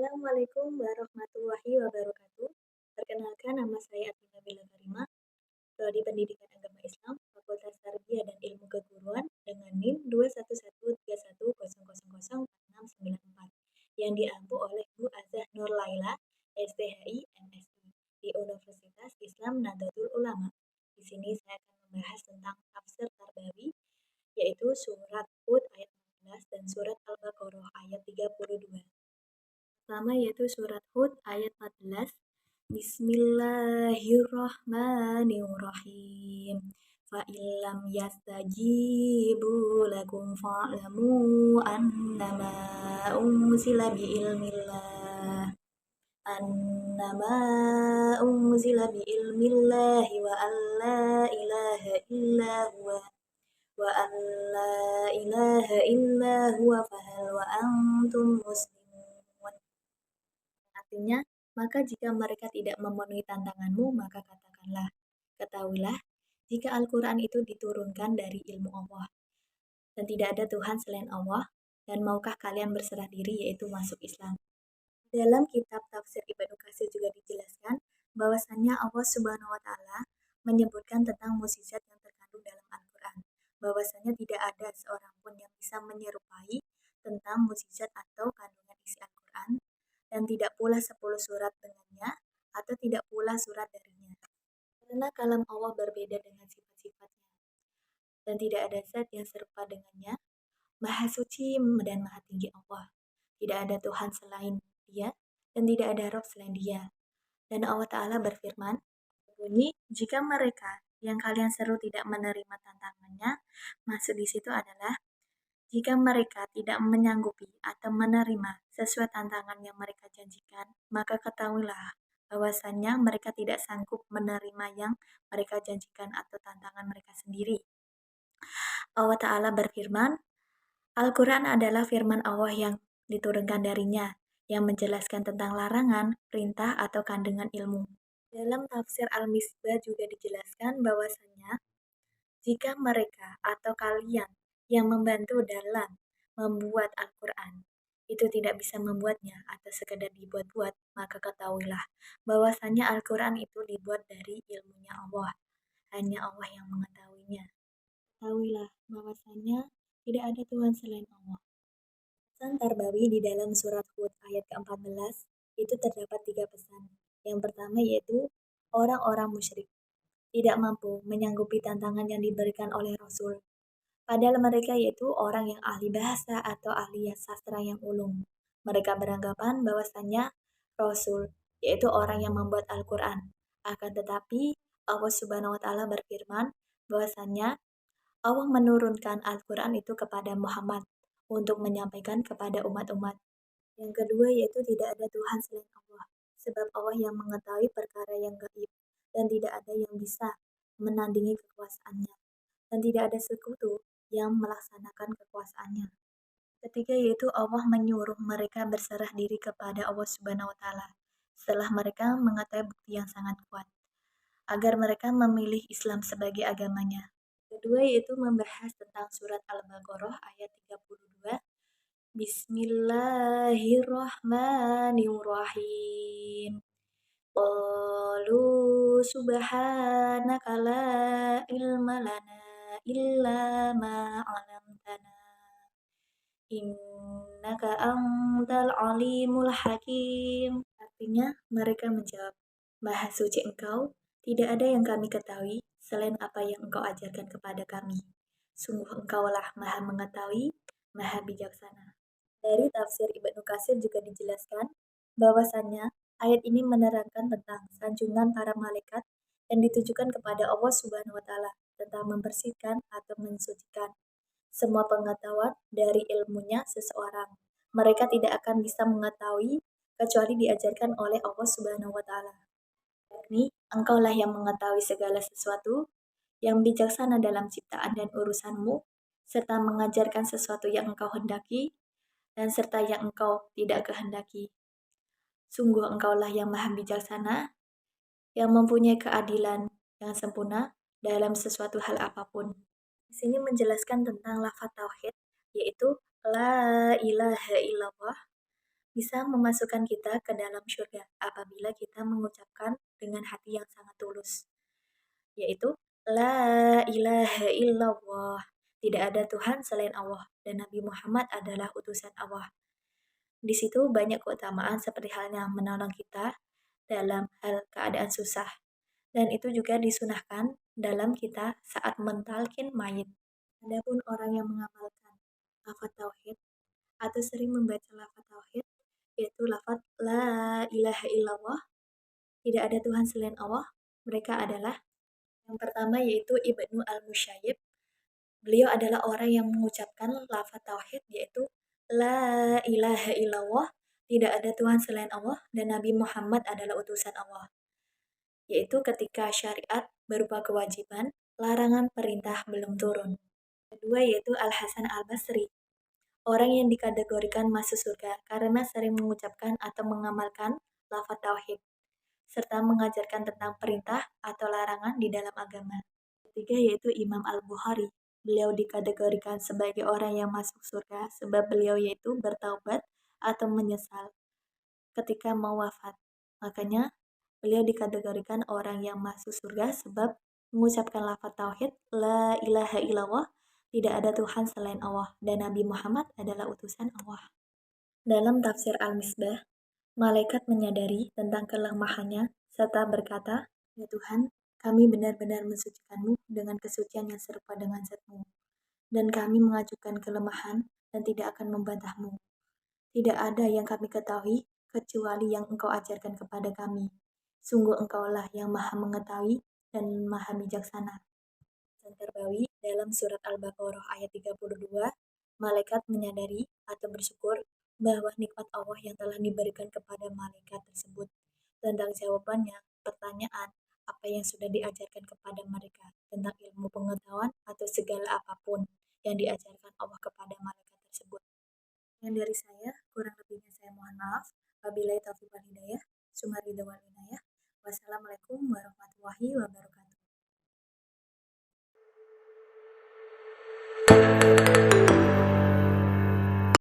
Assalamualaikum warahmatullahi wabarakatuh. Perkenalkan, nama saya Atina Bila Karima, Prodi Pendidikan Agama Islam, Fakultas Tarbiyah dan Ilmu Keguruan dengan NIM 21131004694 yang diampu oleh Bu Azah Nur Laila, STHI, MSI di Universitas Islam Nahdlatul Ulama. Di sini saya akan membahas tentang tafsir Tarbawi, yaitu surat Hud ayat 14 dan surat Al-Baqarah ayat 32. Pertama yaitu surat Hud ayat 14. Bismillahirrahmanirrahim. Fa illam yastajibu lakum fa'lamu annama unzila bi ilmillah annama unzila bi ilmillahi wa alla ilaha illa huwa fahal wa antum muslimun. Artinya, maka jika mereka tidak memenuhi tantanganmu, maka katakanlah, ketahuilah, jika Al-Quran itu diturunkan dari ilmu Allah, dan tidak ada Tuhan selain Allah, dan maukah kalian berserah diri, yaitu masuk Islam. Dalam kitab tafsir Ibnu Katsir juga dijelaskan bahwasannya Allah Subhanahu wa Ta'ala menyebutkan tentang mukjizat yang terkandung dalam Al-Quran, bahwasannya tidak ada seorang pun yang bisa menyerupai tentang mukjizat atau kandungan isi Al-Quran, dan tidak pula 10 surat dengannya, atau tidak pula surat darinya. Karena kalam Allah berbeda dengan sifat-sifatnya, dan tidak ada zat yang serupa dengannya. Maha suci dan maha tinggi Allah. Tidak ada Tuhan selain Dia, dan tidak ada Rabb selain Dia. Dan Allah Ta'ala berfirman, berbunyi, jika mereka yang kalian seru tidak menerima tantangannya, maksud di situ adalah jika mereka tidak menyanggupi atau menerima sesuai tantangan yang mereka janjikan, maka ketahuilah bahwasannya mereka tidak sanggup menerima yang mereka janjikan atau tantangan mereka sendiri. Allah Ta'ala berfirman, Al-Quran adalah firman Allah yang diturunkan darinya, yang menjelaskan tentang larangan, perintah, atau kandungan ilmu. Dalam tafsir Al-Misbah juga dijelaskan bahwasannya, jika mereka atau kalian yang membantu dalam membuat Al-Quran itu tidak bisa membuatnya atau sekedar dibuat-buat, maka ketahuilah bahwasannya Al-Quran itu dibuat dari ilmunya Allah. Hanya Allah yang mengetahuinya. Ketahuilah bahwasannya tidak ada Tuhan selain Allah. Pesan Tarbawi di dalam surat Hud ayat ke-14 itu terdapat 3 pesan. Yang pertama yaitu orang-orang musyrik tidak mampu menyanggupi tantangan yang diberikan oleh Rasul. Padahal mereka yaitu orang yang ahli bahasa atau ahli sastra yang ulung. Mereka beranggapan bahwasannya Rasul yaitu orang yang membuat Al-Quran. Akan tetapi Allah Subhanahu wa Ta'ala berfirman bahwasannya Allah menurunkan Al-Quran itu kepada Muhammad untuk menyampaikan kepada umat-umat. Yang kedua yaitu tidak ada Tuhan selain Allah, sebab Allah yang mengetahui perkara yang gaib, dan tidak ada yang bisa menandingi kekuasaannya, dan tidak ada sekutu yang melaksanakan kekuasaannya. Ketiga yaitu Allah menyuruh mereka berserah diri kepada Allah Subhanahu wa Ta'ala setelah mereka mengetahui bukti yang sangat kuat, agar mereka memilih Islam sebagai agamanya. Kedua yaitu membahas tentang surat Al-Baqarah ayat 32. Bismillahirrahmanirrahim. Qalu subhanaka la ilma lana illa ma 'allamtana innaka antal alimul hakim. Artinya mereka menjawab, Maha suci Engkau, tidak ada yang kami ketahui selain apa yang Engkau ajarkan kepada kami. Sungguh Engkaulah Maha mengetahui, Maha bijaksana. Dari tafsir Ibnu Katsir juga dijelaskan bahwasannya ayat ini menerangkan tentang sanjungan para malaikat yang ditujukan kepada Allah Subhanahu wa Ta'ala tentang membersihkan atau mensucikan semua pengetahuan dari ilmunya seseorang. Mereka tidak akan bisa mengetahui kecuali diajarkan oleh Allah Subhanahu wa Ta'ala. Yakni, Engkaulah yang mengetahui segala sesuatu, yang bijaksana dalam ciptaan dan urusanmu, serta mengajarkan sesuatu yang Engkau hendaki, dan serta yang Engkau tidak kehendaki. Sungguh Engkaulah yang maha bijaksana, yang mempunyai keadilan yang sempurna dalam sesuatu hal apapun. Di sini menjelaskan tentang lafaz tauhid, yaitu La ilaha illallah, bisa memasukkan kita ke dalam surga apabila kita mengucapkan dengan hati yang sangat tulus, yaitu La ilaha illallah. Tidak ada Tuhan selain Allah dan Nabi Muhammad adalah utusan Allah. Di situ banyak keutamaan seperti halnya menolong kita dalam hal keadaan susah. Dan itu juga disunahkan dalam kita saat mentalkin mayit. Adapun orang yang mengamalkan lafaz tauhid atau sering membaca lafaz tauhid, yaitu lafaz La ilaha illallah, tidak ada Tuhan selain Allah, mereka adalah yang pertama yaitu Ibnu al-Musayyib. Beliau adalah orang yang mengucapkan lafaz tauhid yaitu La ilaha illallah, tidak ada Tuhan selain Allah dan Nabi Muhammad adalah utusan Allah. Yaitu ketika syariat berupa kewajiban, larangan perintah belum turun. Kedua yaitu Al-Hasan Al-Basri, orang yang dikategorikan masuk surga karena sering mengucapkan atau mengamalkan lafaz tauhid serta mengajarkan tentang perintah atau larangan di dalam agama. Ketiga yaitu Imam Al-Bukhari. Beliau dikategorikan sebagai orang yang masuk surga sebab beliau yaitu bertaubat atau menyesal ketika mau wafat. Makanya beliau dikategorikan orang yang masuk surga sebab mengucapkan lafaz tauhid La ilaha illallah, tidak ada Tuhan selain Allah dan Nabi Muhammad adalah utusan Allah. Dalam tafsir Al-Misbah, malaikat menyadari tentang kelemahannya serta berkata, "Ya Tuhan, kami benar-benar mensucikanmu dengan kesucian yang serupa dengan zat-Mu, dan kami mengajukan kelemahan dan tidak akan membantahmu. Tidak ada yang kami ketahui kecuali yang Engkau ajarkan kepada kami. Sungguh Engkaulah yang maha mengetahui dan maha bijaksana." Terbawi dalam surat Al-Baqarah ayat 32, malaikat menyadari atau bersyukur bahwa nikmat Allah yang telah diberikan kepada malaikat tersebut. Tentang jawabannya, pertanyaan apa yang sudah diajarkan kepada mereka tentang ilmu pengetahuan atau segala apapun yang diajarkan Allah kepada malaikat tersebut. Yang dari saya, kurang lebihnya saya mohon maaf. Wabillahi taufiq wal hidayah. Summa ridha wal inayah. Wassalamualaikum warahmatullahi wabarakatuh.